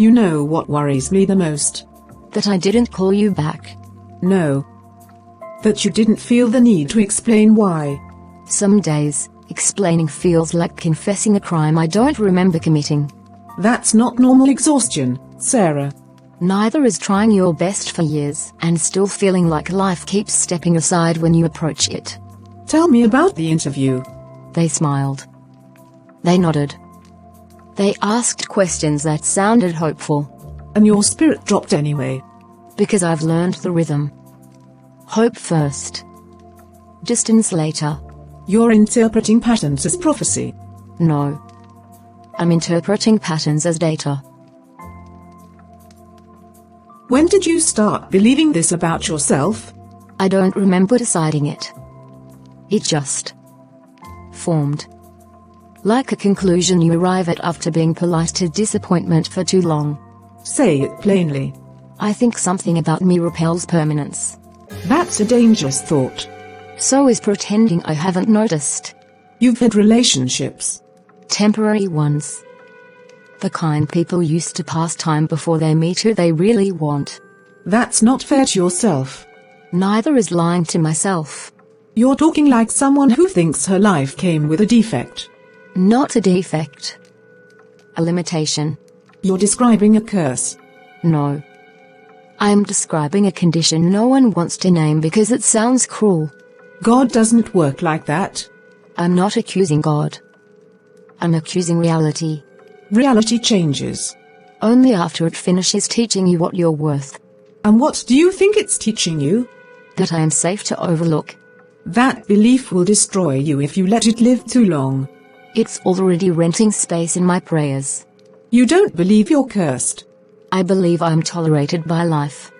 You know what worries me the most? That I didn't call you back. No. That you didn't feel the need to explain why. Some days, explaining feels like confessing a crime I don't remember committing. That's not normal exhaustion, Sarah. Neither is trying your best for years and still feeling like life keeps stepping aside when you approach it. Tell me about the interview. They smiled. They nodded. They asked questions that sounded hopeful. And your spirit dropped anyway. Because I've learned the rhythm. Hope first. Distance later. You're interpreting patterns as prophecy. No. I'm interpreting patterns as data. When did you start believing this about yourself? I don't remember deciding it. It just formed. Like a conclusion you arrive at after being polite to disappointment for too long. Say it plainly. I think something about me repels permanence. That's a dangerous thought. So is pretending I haven't noticed. You've had relationships. Temporary ones. The kind people used to pass time before they meet who they really want. That's not fair to yourself. Neither is lying to myself. You're talking like someone who thinks her life came with a defect. Not a defect. A limitation. You're describing a curse. No. I'm describing a condition no one wants to name because it sounds cruel. God doesn't work like that. I'm not accusing God. I'm accusing reality. Reality changes. Only after it finishes teaching you what you're worth. And what do you think it's teaching you? That I am safe to overlook. That belief will destroy you if you let it live too long. It's already renting space in my prayers. You don't believe you're cursed. I believe I'm tolerated by life.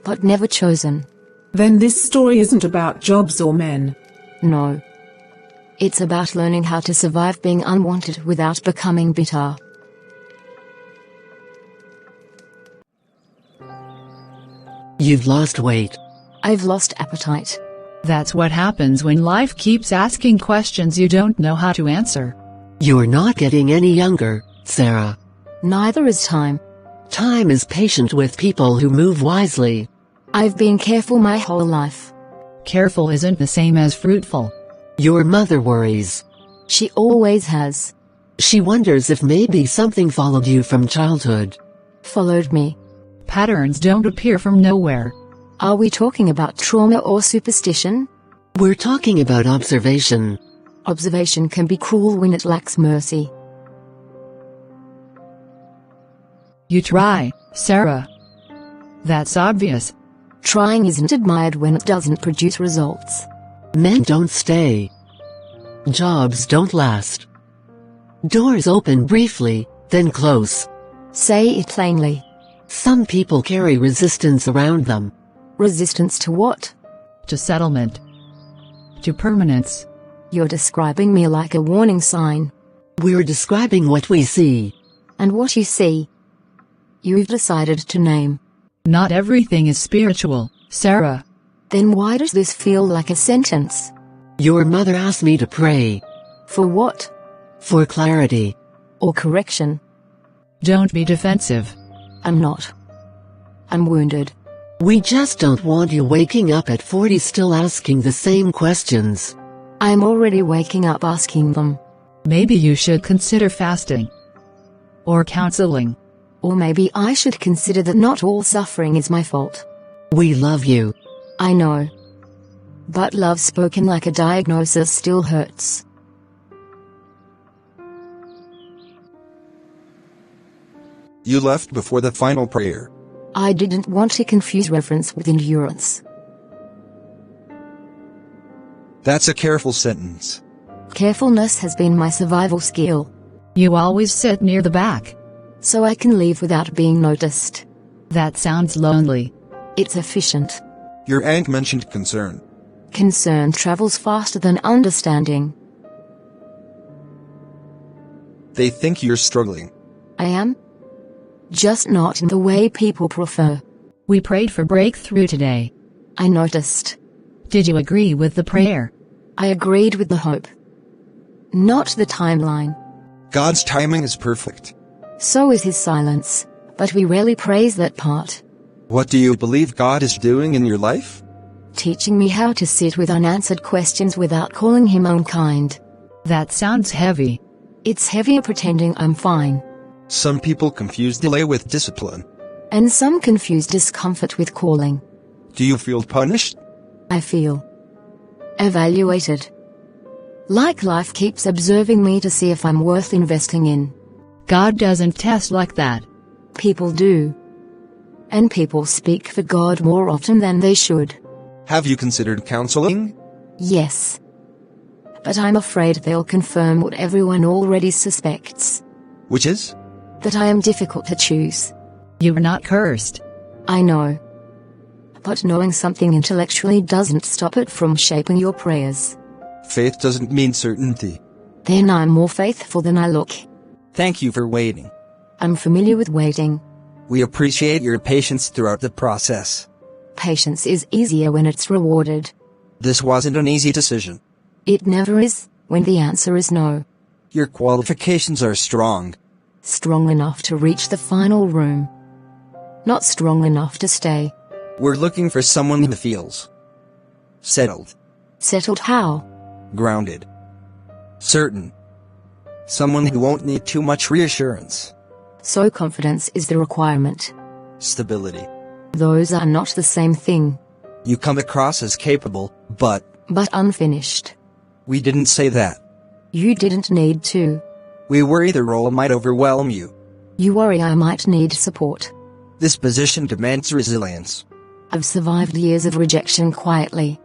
But never chosen. Then this story isn't about jobs or men. No. It's about learning how to survive being unwanted without becoming bitter. You've lost weight. I've lost appetite. That's what happens when life keeps asking questions you don't know how to answer. You're not getting any younger, Sarah. Neither is time. Time is patient with people who move wisely. I've been careful my whole life. Careful isn't the same as fruitful. Your mother worries. She always has. She wonders if maybe something followed you from childhood. Followed me. Patterns don't appear from nowhere. Are we talking about trauma or superstition? We're talking about observation. Observation can be cruel when it lacks mercy. You try, Sarah. That's obvious. Trying isn't admired when it doesn't produce results. Men don't stay. Jobs don't last. Doors open briefly, then close. Say it plainly. Some people carry resistance around them. Resistance to what? To settlement. To permanence. You're describing me like a warning sign. We're describing what we see. And what you see, you've decided to name. Not everything is spiritual, Sarah. Then why does this feel like a sentence? Your mother asked me to pray. For what? For clarity. Or correction. Don't be defensive. I'm not. I'm wounded. We just don't want you waking up at 40 still asking the same questions. I'm already waking up asking them. Maybe you should consider fasting. Or counseling. Or maybe I should consider that not all suffering is my fault. We love you. I know. But love spoken like a diagnosis still hurts. You left before the final prayer. I didn't want to confuse reverence with endurance. That's a careful sentence. Carefulness has been my survival skill. You always sit near the back. So I can leave without being noticed. That sounds lonely. It's efficient. Your aunt mentioned concern. Concern travels faster than understanding. They think you're struggling. I am. Just not in the way people prefer. We prayed for breakthrough today. I noticed. Did you agree with the prayer? I agreed with the hope. Not the timeline. God's timing is perfect. So is his silence, but we rarely praise that part. What do you believe God is doing in your life? Teaching me how to sit with unanswered questions without calling him unkind. That sounds heavy. It's heavier pretending I'm fine. Some people confuse delay with discipline. And some confuse discomfort with calling. Do you feel punished? I feel evaluated. Like life keeps observing me to see if I'm worth investing in. God doesn't test like that. People do. And people speak for God more often than they should. Have you considered counseling? Yes. But I'm afraid they'll confirm what everyone already suspects. Which is? That I am difficult to choose. You're not cursed. I know. But knowing something intellectually doesn't stop it from shaping your prayers. Faith doesn't mean certainty. Then I'm more faithful than I look. Thank you for waiting. I'm familiar with waiting. We appreciate your patience throughout the process. Patience is easier when it's rewarded. This wasn't an easy decision. It never is, when the answer is no. Your qualifications are strong. Strong enough to reach the final room. Not strong enough to stay. We're looking for someone who feels settled. Settled how? Grounded. Certain. Someone who won't need too much reassurance. So confidence is the requirement. Stability. Those are not the same thing. You come across as capable, but unfinished. we didn't say that. You didn't need to. We worry the role might overwhelm you. You worry I might need support. This position demands resilience. I've survived years of rejection quietly.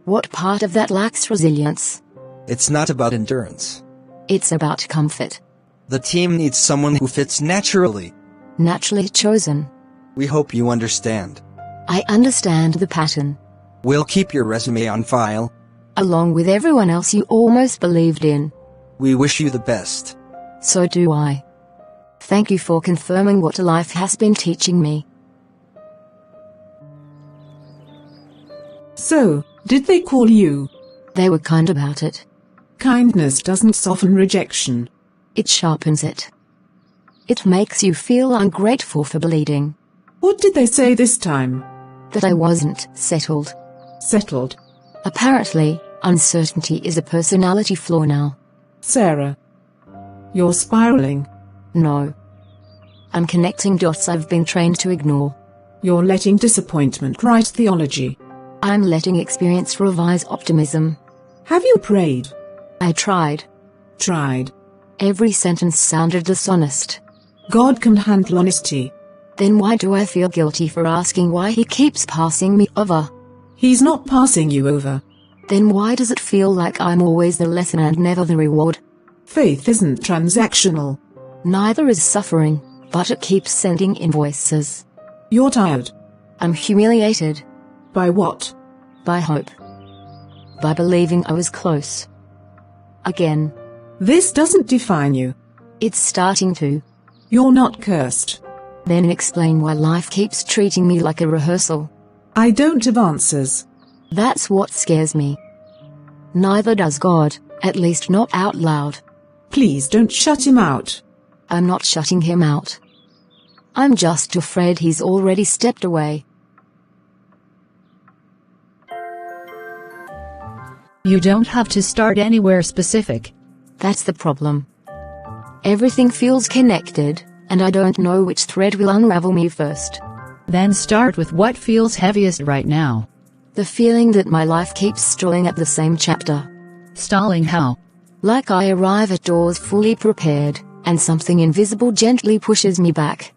What part of that lacks resilience? It's not about endurance. It's about comfort. The team needs someone who fits naturally. Naturally chosen. We hope you understand. I understand the pattern. We'll keep your resume on file. Along with everyone else you almost believed in. We wish you the best. So do I. Thank you for confirming what life has been teaching me. So, did they call you? They were kind about it. Kindness doesn't soften rejection. It sharpens it. It makes you feel ungrateful for bleeding. What did they say this time? That I wasn't settled. Settled. Apparently, uncertainty is a personality flaw now. Sarah. You're spiraling. No. I'm connecting dots I've been trained to ignore. You're letting disappointment write theology. I'm letting experience revise optimism. Have you prayed? I tried. Tried. Every sentence sounded dishonest. God can handle honesty. Then why do I feel guilty for asking why he keeps passing me over? He's not passing you over. Then why does it feel like I'm always the lesson and never the reward? Faith isn't transactional. Neither is suffering, but it keeps sending invoices. You're tired. I'm humiliated. By what? By hope. By believing I was close. Again. This doesn't define you. It's starting to. You're not cursed. Then explain why life keeps treating me like a rehearsal. I don't have answers. That's what scares me. Neither does God, at least not out loud. Please don't shut him out. I'm not shutting him out. I'm just afraid he's already stepped away. You don't have to start anywhere specific. That's the problem. Everything feels connected, and I don't know which thread will unravel me first. Then start with what feels heaviest right now. The feeling that my life keeps stalling at the same chapter. Stalling how? Like I arrive at doors fully prepared, and something invisible gently pushes me back.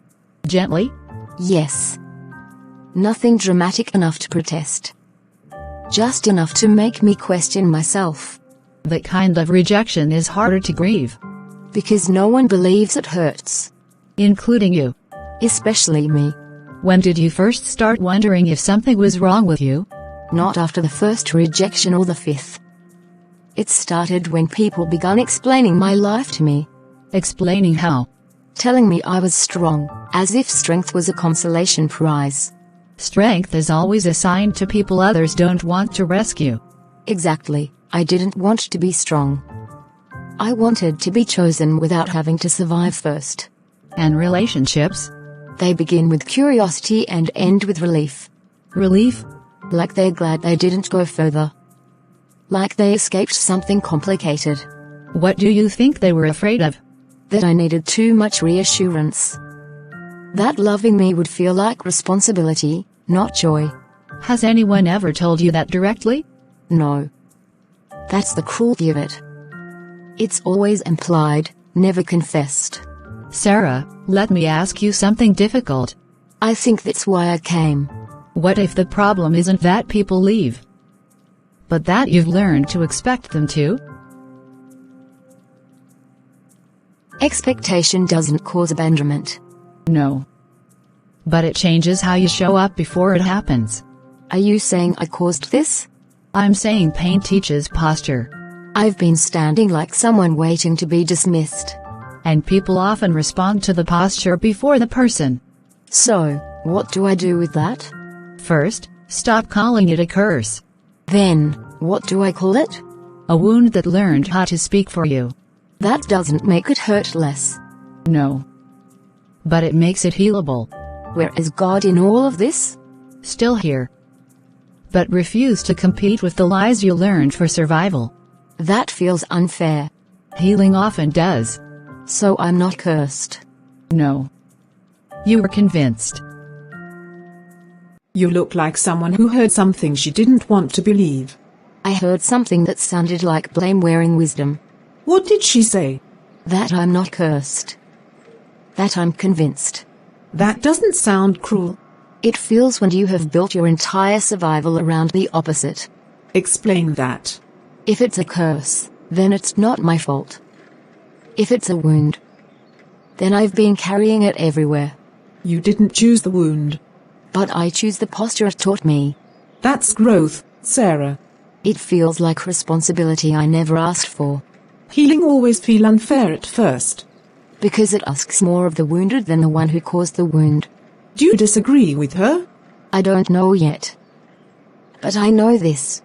Gently? Yes. Nothing dramatic enough to protest. Just enough to make me question myself. That kind of rejection is harder to grieve. Because no one believes it hurts. Including you. Especially me. When did you first start wondering if something was wrong with you? Not after the first rejection or the fifth. It started when people began explaining my life to me. Explaining how? Telling me I was strong, as if strength was a consolation prize. Strength is always assigned to people others don't want to rescue. Exactly, I didn't want to be strong. I wanted to be chosen without having to survive first. And relationships? They begin with curiosity and end with relief. Relief? Like they're glad they didn't go further. Like they escaped something complicated. What do you think they were afraid of? That I needed too much reassurance. That loving me would feel like responsibility, not joy. Has anyone ever told you that directly? No. That's the cruelty of it. It's always implied, never confessed. Sarah, let me ask you something difficult. I think that's why I came. What if the problem isn't that people leave, but that you've learned to expect them to? Expectation doesn't cause abandonment. No. But it changes how you show up before it happens. Are you saying I caused this? I'm saying pain teaches posture. I've been standing like someone waiting to be dismissed. And people often respond to the posture before the person. So, what do I do with that? First, stop calling it a curse. Then, what do I call it? A wound that learned how to speak for you. That doesn't make it hurt less. No. But it makes it healable. Where is God in all of this? Still here. But refuse to compete with the lies you learned for survival. That feels unfair. Healing often does. So I'm not cursed. No. You were convinced. You look like someone who heard something she didn't want to believe. I heard something that sounded like blame-wearing wisdom. What did she say? That I'm not cursed. That I'm convinced. That doesn't sound cruel. It feels when you have built your entire survival around the opposite. Explain that. If it's a curse, then it's not my fault. If it's a wound, then I've been carrying it everywhere. You didn't choose the wound. But I choose the posture it taught me. That's growth, Sarah. It feels like responsibility I never asked for. Healing always feels unfair at first. Because it asks more of the wounded than the one who caused the wound. Do you disagree with her? I don't know yet. But I know this.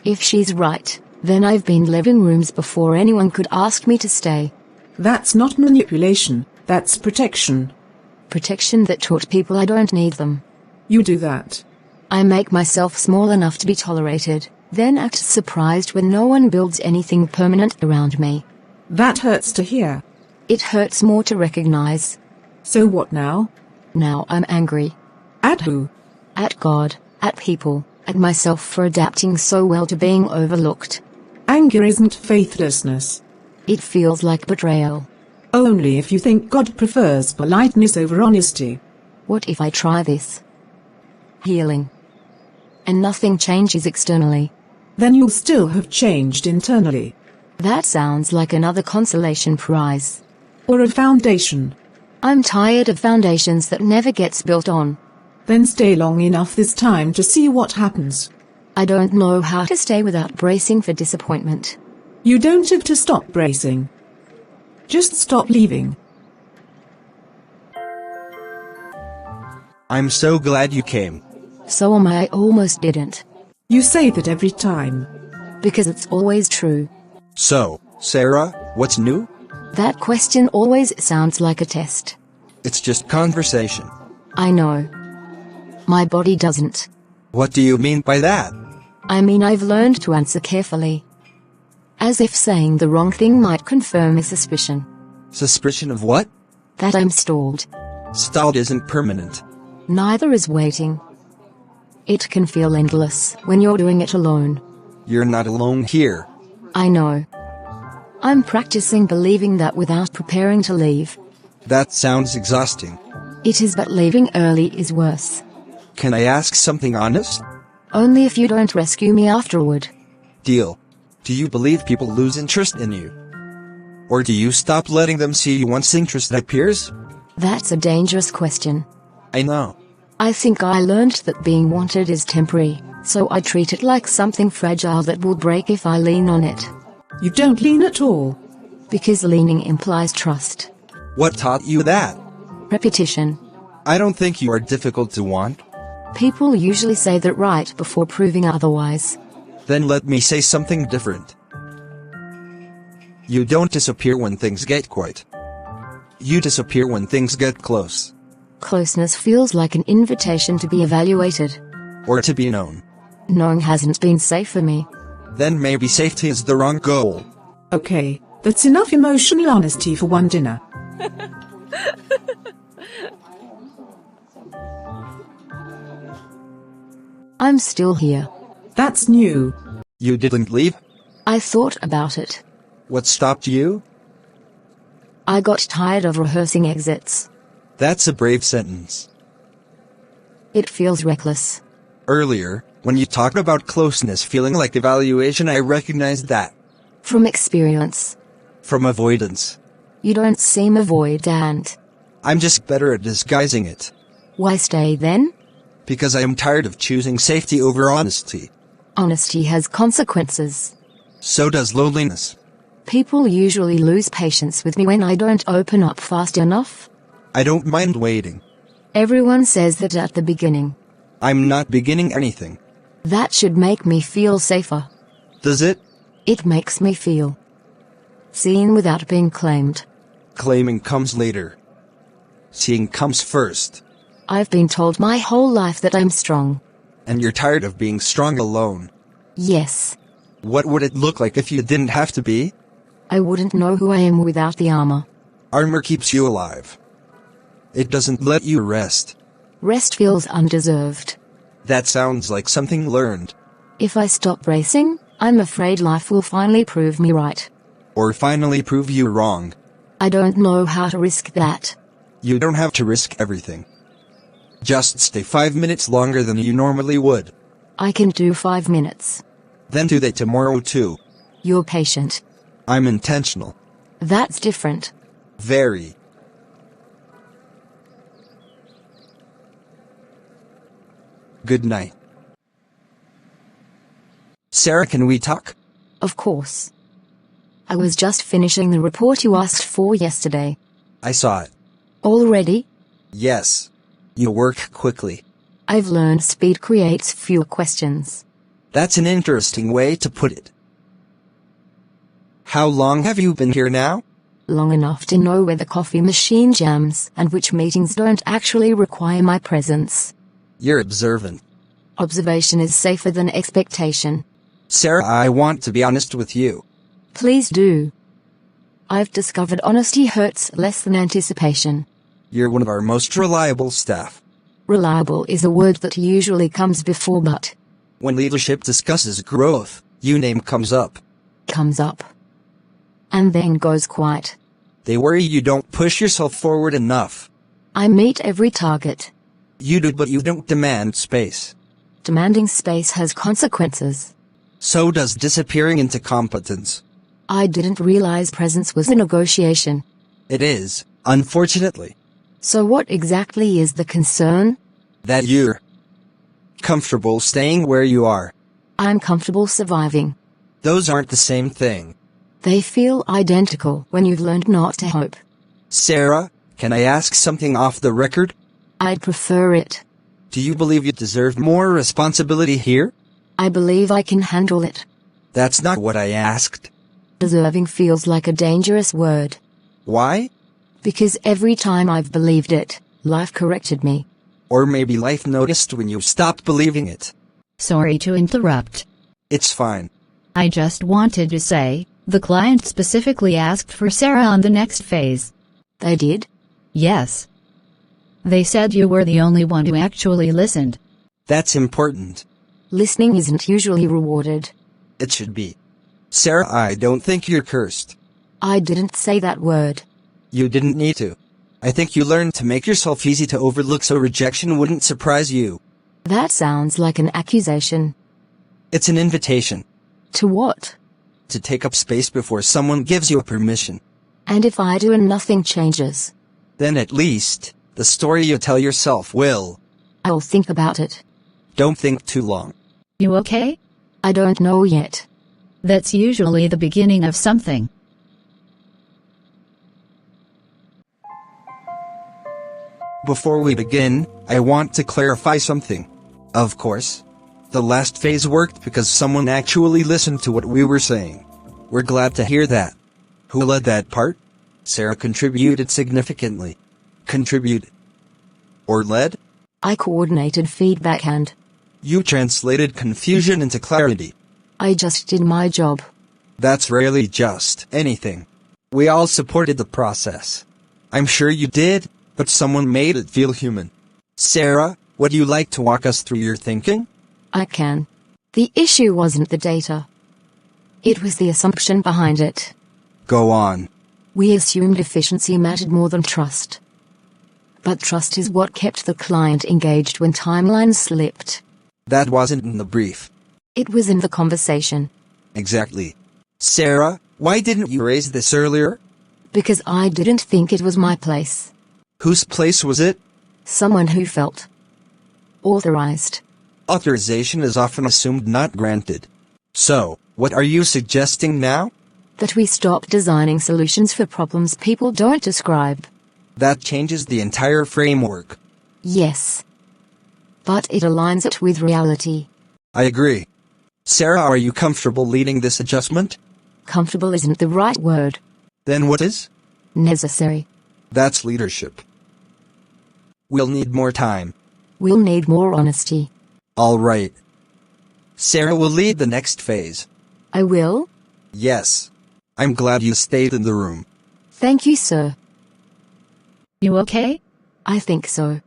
If she's right, then I've been living rooms before anyone could ask me to stay. That's not manipulation, that's protection. Protection that taught people I don't need them. You do that. I make myself small enough to be tolerated, then act surprised when no one builds anything permanent around me. That hurts to hear. It hurts more to recognize. So what now? Now I'm angry. At who? At God, at people, at myself for adapting so well to being overlooked. Anger isn't faithlessness. It feels like betrayal. Only if you think God prefers politeness over honesty. What if I try this? Healing. And nothing changes externally. Then you'll still have changed internally. That sounds like another consolation prize. Or a foundation. I'm tired of foundations that never gets built on. Then stay long enough this time to see what happens. I don't know how to stay without bracing for disappointment. You don't have to stop bracing. Just stop leaving. I'm so glad you came. So am I almost didn't. You say that every time. Because it's always true. So, Sarah, what's new? That question always sounds like a test. It's just conversation. I know. My body doesn't. What do you mean by that? I mean I've learned to answer carefully. As if saying the wrong thing might confirm a suspicion. Suspicion of what? That I'm stalled. Stalled isn't permanent. Neither is waiting. It can feel endless when you're doing it alone. You're not alone here. I know. I'm practicing believing that without preparing to leave. That sounds exhausting. It is, but leaving early is worse. Can I ask something honest? Only if you don't rescue me afterward. Deal. Do you believe people lose interest in you? Or do you stop letting them see you once interest appears? That's a dangerous question. I know. I think I learned that being wanted is temporary, so I treat it like something fragile that will break if I lean on it. You don't lean at all. Because leaning implies trust. What taught you that? Repetition. I don't think you are difficult to want. People usually say that right before proving otherwise. Then let me say something different. You don't disappear when things get quiet. You disappear when things get close. Closeness feels like an invitation to be evaluated. Or to be known. Knowing hasn't been safe for me. Then maybe safety is the wrong goal. Okay, that's enough emotional honesty for one dinner. I'm still here. That's new. You didn't leave? I thought about it. What stopped you? I got tired of rehearsing exits. That's a brave sentence. It feels reckless. Earlier, when you talked about closeness feeling like evaluation, I recognized that. From experience. From avoidance. You don't seem avoidant. I'm just better at disguising it. Why stay then? Because I am tired of choosing safety over honesty. Honesty has consequences. So does loneliness. People usually lose patience with me when I don't open up fast enough. I don't mind waiting. Everyone says that at the beginning. I'm not beginning anything. That should make me feel safer. Does it? It makes me feel seen without being claimed. Claiming comes later. Seeing comes first. I've been told my whole life that I'm strong. And you're tired of being strong alone. Yes. What would it look like if you didn't have to be? I wouldn't know who I am without the armor. Armor keeps you alive. It doesn't let you rest. Rest feels undeserved. That sounds like something learned. If I stop racing, I'm afraid life will finally prove me right. Or finally prove you wrong. I don't know how to risk that. You don't have to risk everything. Just stay 5 minutes longer than you normally would. I can do 5 minutes. Then do that tomorrow too. You're patient. I'm intentional. That's different. Very. Good night. Sarah, can we talk? Of course. I was just finishing the report you asked for yesterday. I saw it. Already? Yes. You work quickly. I've learned speed creates fewer questions. That's an interesting way to put it. How long have you been here now? Long enough to know where the coffee machine jams and which meetings don't actually require my presence. You're observant. Observation is safer than expectation. Sarah, I want to be honest with you. Please do. I've discovered honesty hurts less than anticipation. You're one of our most reliable staff. Reliable is a word that usually comes before but. When leadership discusses growth, your name comes up. Comes up. And then goes quiet. They worry you don't push yourself forward enough. I meet every target. You do, but you don't demand space. Demanding space has consequences. So does disappearing into competence. I didn't realize presence was a negotiation. It is, unfortunately. So what exactly is the concern? That you're comfortable staying where you are. I'm comfortable surviving. Those aren't the same thing. They feel identical when you've learned not to hope. Sarah, can I ask something off the record? I'd prefer it. Do you believe you deserve more responsibility here? I believe I can handle it. That's not what I asked. Deserving feels like a dangerous word. Why? Because every time I've believed it, life corrected me. Or maybe life noticed when you stopped believing it. Sorry to interrupt. It's fine. I just wanted to say, the client specifically asked for Sarah on the next phase. They did? Yes. They said you were the only one who actually listened. That's important. Listening isn't usually rewarded. It should be. Sarah, I don't think you're cursed. I didn't say that word. You didn't need to. I think you learned to make yourself easy to overlook so rejection wouldn't surprise you. That sounds like an accusation. It's an invitation. To what? To take up space before someone gives you a permission. And if I do and nothing changes? Then at least, the story you tell yourself will. I'll think about it. Don't think too long. You okay? I don't know yet. That's usually the beginning of something. Before we begin, I want to clarify something. Of course. The last phase worked because someone actually listened to what we were saying. We're glad to hear that. Who led that part? Sarah contributed significantly. Contributed. Or led? I coordinated feedback and You translated confusion into clarity. I just did my job. That's rarely just anything. We all supported the process. I'm sure you did, but someone made it feel human. Sarah, would you like to walk us through your thinking? I can. The issue wasn't the data. It was the assumption behind it. Go on. We assumed efficiency mattered more than trust. But trust is what kept the client engaged when timelines slipped. That wasn't in the brief. It was in the conversation. Exactly. Sarah, why didn't you raise this earlier? Because I didn't think it was my place. Whose place was it? Someone who felt authorized. Authorization is often assumed, not granted. So, what are you suggesting now? That we stop designing solutions for problems people don't describe. That changes the entire framework. Yes. But it aligns it with reality. I agree. Sarah, are you comfortable leading this adjustment? Comfortable isn't the right word. Then what is? Necessary. That's leadership. We'll need more time. We'll need more honesty. All right. Sarah will lead the next phase. I will? Yes. I'm glad you stayed in the room. Thank you, sir. You okay? I think so.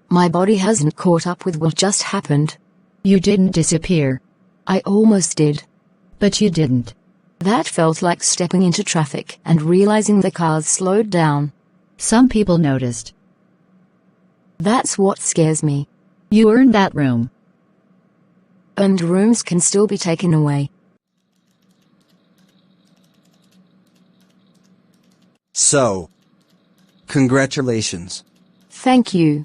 My body hasn't caught up with what just happened. You didn't disappear. I almost did. But you didn't. That felt like stepping into traffic and realizing the cars slowed down. Some people noticed. That's what scares me. You earned that room. And rooms can still be taken away. So, congratulations. Thank you.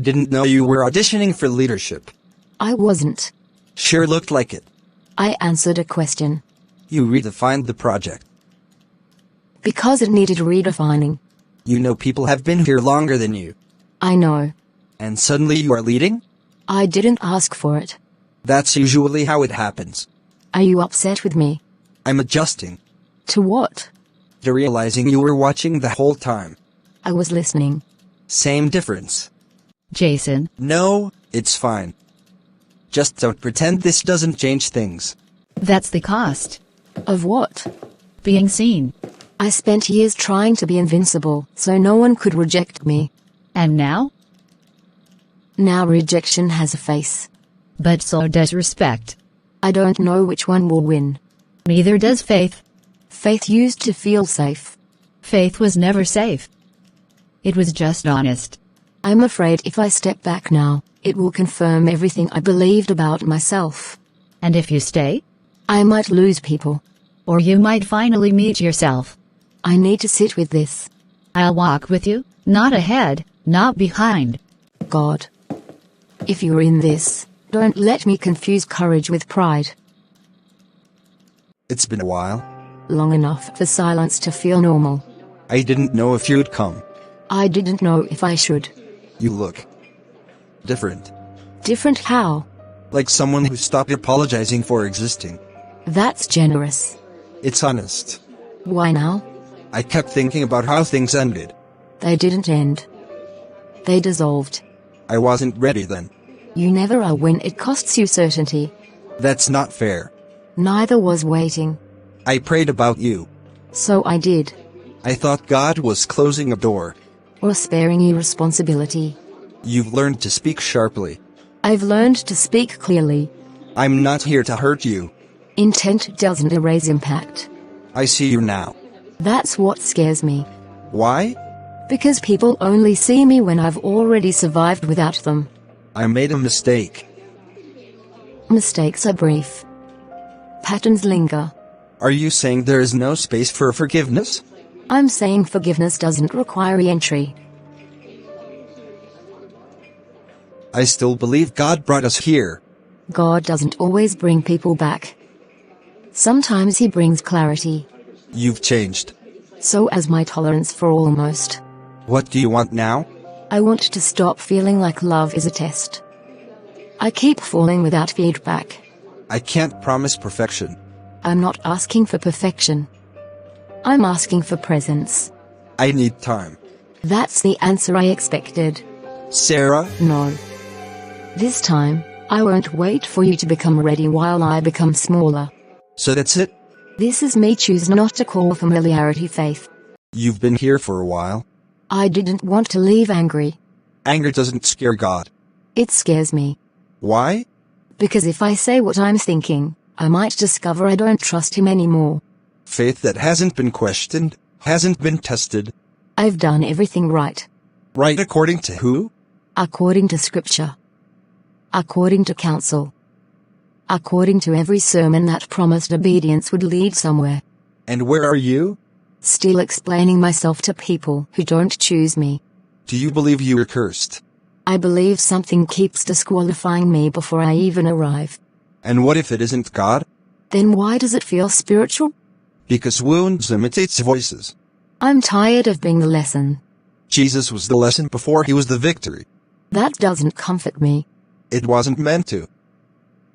Didn't know you were auditioning for leadership. I wasn't. Sure looked like it. I answered a question. You redefined the project. Because it needed redefining. You know people have been here longer than you. I know. And suddenly you are leading? I didn't ask for it. That's usually how it happens. Are you upset with me? I'm adjusting. To what? To realizing you were watching the whole time. I was listening. Same difference. Jason. No, it's fine. Just don't pretend this doesn't change things. That's the cost. Of what? Being seen. I spent years trying to be invincible, so no one could reject me. And now? Now rejection has a face. But so does respect. I don't know which one will win. Neither does faith. Faith used to feel safe. Faith was never safe. It was just honest. I'm afraid if I step back now, it will confirm everything I believed about myself. And if you stay? I might lose people. Or you might finally meet yourself. I need to sit with this. I'll walk with you, not ahead, not behind. God. If you're in this, don't let me confuse courage with pride. It's been a while. Long enough for silence to feel normal. I didn't know if you'd come. I didn't know if I should. You look different. Different how? Like someone who stopped apologizing for existing. That's generous. It's honest. Why now? I kept thinking about how things ended. They didn't end. They dissolved. I wasn't ready then. You never are when it costs you certainty. That's not fair. Neither was waiting. I prayed about you. So I did. I thought God was closing a door. Or sparing you responsibility. You've learned to speak sharply. I've learned to speak clearly. I'm not here to hurt you. Intent doesn't erase impact. I see you now. That's what scares me. Why? Because people only see me when I've already survived without them. I made a mistake. Mistakes are brief. Patterns linger. Are you saying there is no space for forgiveness? I'm saying forgiveness doesn't require re-entry. I still believe God brought us here. God doesn't always bring people back. Sometimes He brings clarity. You've changed. So has my tolerance for almost. What do you want now? I want to stop feeling like love is a test. I keep falling without feedback. I can't promise perfection. I'm not asking for perfection. I'm asking for presence. I need time. That's the answer I expected. Sarah? No. This time, I won't wait for you to become ready while I become smaller. So that's it? This is me choose not to call familiarity faith. You've been here for a while. I didn't want to leave angry. Anger doesn't scare God. It scares me. Why? Because if I say what I'm thinking, I might discover I don't trust him anymore. Faith that hasn't been questioned, hasn't been tested. I've done everything right. Right according to who? According to Scripture. According to counsel. According to every sermon that promised obedience would lead somewhere. And where are you? Still explaining myself to people who don't choose me. Do you believe you are cursed? I believe something keeps disqualifying me before I even arrive. And what if it isn't God? Then why does it feel spiritual? Because wounds imitates voices. I'm tired of being the lesson. Jesus was the lesson before he was the victory. That doesn't comfort me. It wasn't meant to.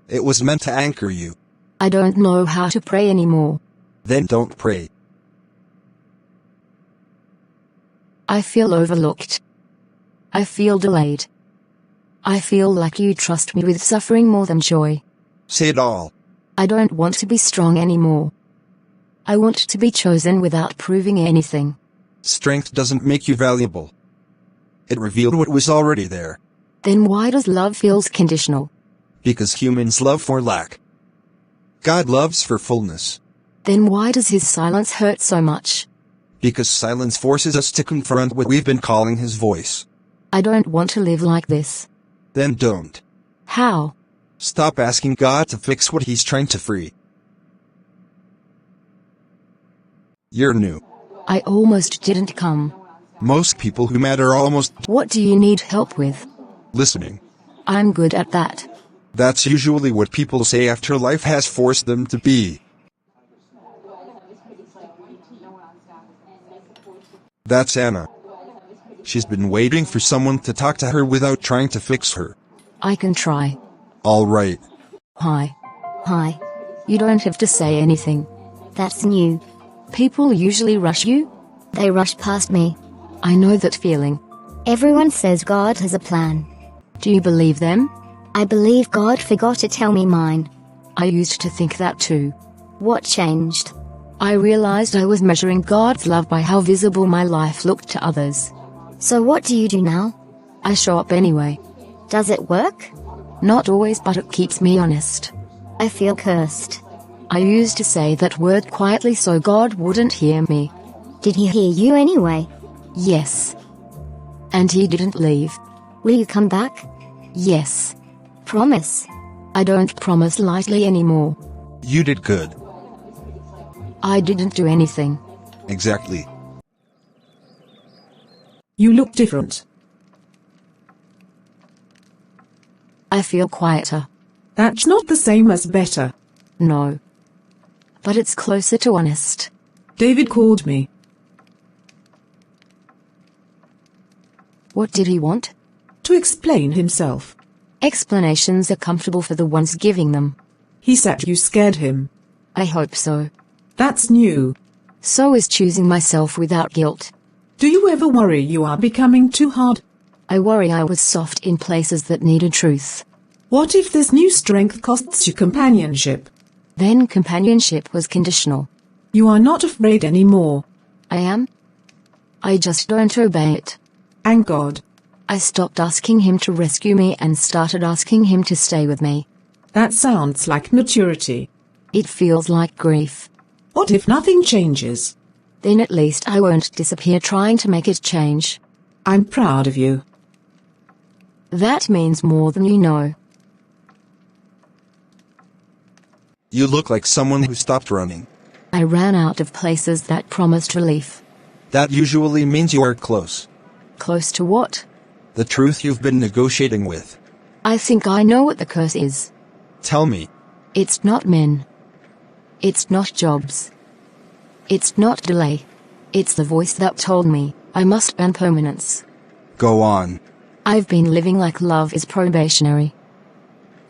It was meant to anchor you. I don't know how to pray anymore. Then don't pray. I feel overlooked. I feel delayed. I feel like you trust me with suffering more than joy. Say it all. I don't want to be strong anymore. I want to be chosen without proving anything. Strength doesn't make you valuable. It revealed what was already there. Then why does love feels conditional? Because humans love for lack. God loves for fullness. Then why does his silence hurt so much? Because silence forces us to confront what we've been calling his voice. I don't want to live like this. Then don't. How? Stop asking God to fix what he's trying to free. You're new. I almost didn't come. Most people who matter almost What do you need help with? listening. I'm good at that. That's usually what people say after life has forced them to be. That's Anna. She's been waiting for someone to talk to her without trying to fix her. I can try. All right. Hi. Hi. You don't have to say anything. That's new. People usually rush you? They rush past me. I know that feeling. Everyone says God has a plan. Do you believe them? I believe God forgot to tell me mine. I used to think that too. What changed? I realized I was measuring God's love by how visible my life looked to others. So what do you do now? I show up anyway. Does it work? Not always, but it keeps me honest. I feel cursed. I used to say that word quietly so God wouldn't hear me. Did he hear you anyway? Yes. And he didn't leave. Will you come back? Yes. Promise. I don't promise lightly anymore. You did good. I didn't do anything. Exactly. You look different. I feel quieter. That's not the same as better. No. But it's closer to honest. David called me. What did he want? To explain himself. Explanations are comfortable for the ones giving them. He said you scared him. I hope so. That's new. So is choosing myself without guilt. Do you ever worry you are becoming too hard? I worry I was soft in places that needed truth. What if this new strength costs you companionship? Then companionship was conditional. You are not afraid anymore. I am. I just don't obey it. Thank God. I stopped asking him to rescue me and started asking him to stay with me. That sounds like maturity. It feels like grief. What if nothing changes? Then at least I won't disappear trying to make it change. I'm proud of you. That means more than you know. You look like someone who stopped running. I ran out of places that promised relief. That usually means you are close. Close to what? The truth you've been negotiating with. I think I know what the curse is. Tell me. It's not men. It's not jobs. It's not delay. It's the voice that told me I must earn permanence. Go on. I've been living like love is probationary.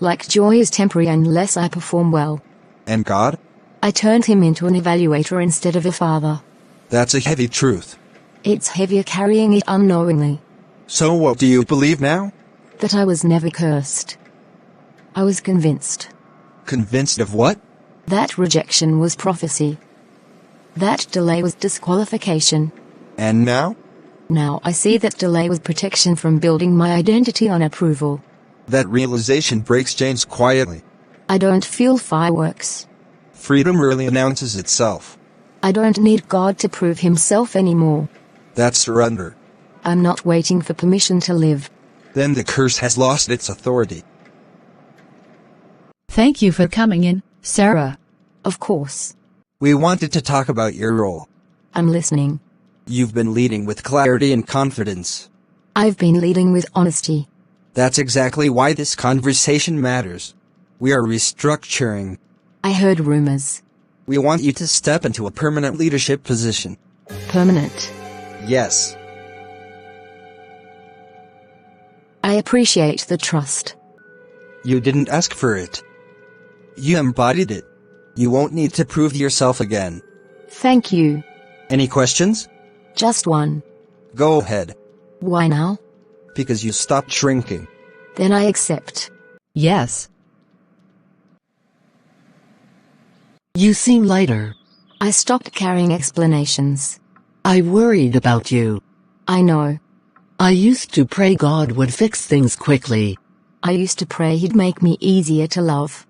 Like joy is temporary unless I perform well. And God? I turned him into an evaluator instead of a father. That's a heavy truth. It's heavier carrying it unknowingly. So what do you believe now? That I was never cursed. I was convinced. Convinced of what? That rejection was prophecy. That delay was disqualification. And now? Now I see that delay was protection from building my identity on approval. That realization breaks chains quietly. I don't feel fireworks. Freedom really announces itself. I don't need God to prove himself anymore. That's surrender. I'm not waiting for permission to live. Then the curse has lost its authority. Thank you for coming in, Sarah. Of course. We wanted to talk about your role. I'm listening. You've been leading with clarity and confidence. I've been leading with honesty. That's exactly why this conversation matters. We are restructuring. I heard rumors. We want you to step into a permanent leadership position. Permanent. Yes. I appreciate the trust. You didn't ask for it. You embodied it. You won't need to prove yourself again. Thank you. Any questions? Just one. Go ahead. Why now? Because you stopped shrinking. Then I accept. Yes. You seem lighter. I stopped carrying explanations. I worried about you. I know. I used to pray God would fix things quickly. I used to pray he'd make me easier to love.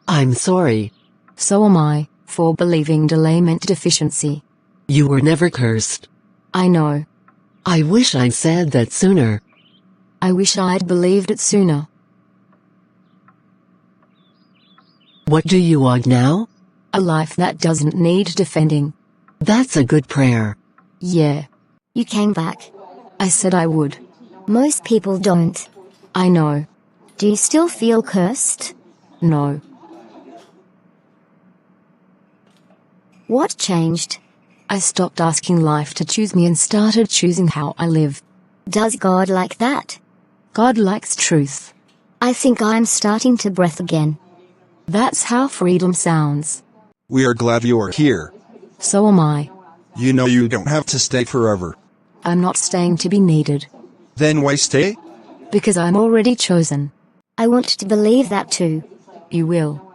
I'm sorry. So am I, for believing delay meant deficiency. You were never cursed. I know. I wish I'd said that sooner. I wish I'd believed it sooner. What do you want now? A life that doesn't need defending. That's a good prayer. Yeah. You came back. I said I would. Most people don't. I know. Do you still feel cursed? No. What changed? I stopped asking life to choose me and started choosing how I live. Does God like that? God likes truth. I think I'm starting to breathe again. That's how freedom sounds. We are glad you are here. So am I. You know you don't have to stay forever. I'm not staying to be needed. Then why stay? Because I'm already chosen. I want to believe that too. You will.